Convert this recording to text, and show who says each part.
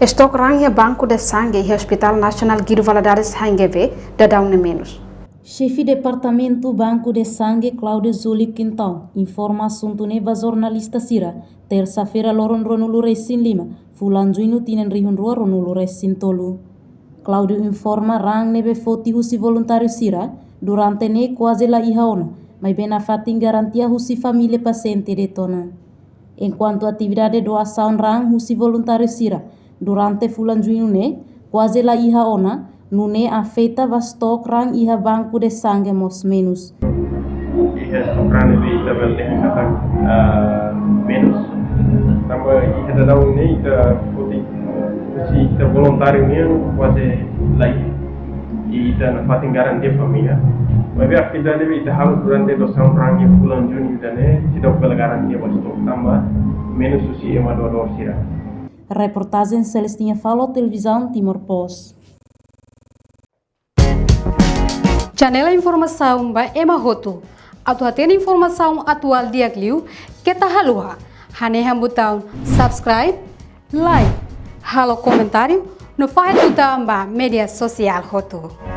Speaker 1: Estok rangnya Banco de Sangue e Hospital Nacional Guido Valadares HNGV dadawne menos.
Speaker 2: Chefe Departamento Banco de Sangue Cláudio Zuli Quintão informa assunto neva jornalista Sira terça-feira loron Ronulu Resin Lima fulan juinu tinen rihun rua Ronulu Resin Tolu. Cláudio informa rang nebe foti husi voluntário Sira durante ne quase la ihaona, mas bem na fatin garantia husi família paciente de tona. Enquanto atividade doação rang husi voluntário Sira durante fulan juinu ne quase la ihaona nune afeta vastok rang iha Banco de Sangue mos menos.
Speaker 3: Iha sokran lebih tabel kata menos. Tambah iha dadau ini ita putih si ita voluntário mesmo quase lagi ita na fatin garantia família. Mas a atividade lebih ita harus durante doação rang yang bulan Juni dane tidak bela garantia vastok tambah menos si ema doador sira.
Speaker 2: Reportagem Celestinha Falo Televisão Timor Post.
Speaker 1: Janela informação ba Ema Roto. Atu atena informação atual dia Gliu, que tá halua. Hane botão subscribe, like, halo comentário, no faz botão ba mídia social Roto.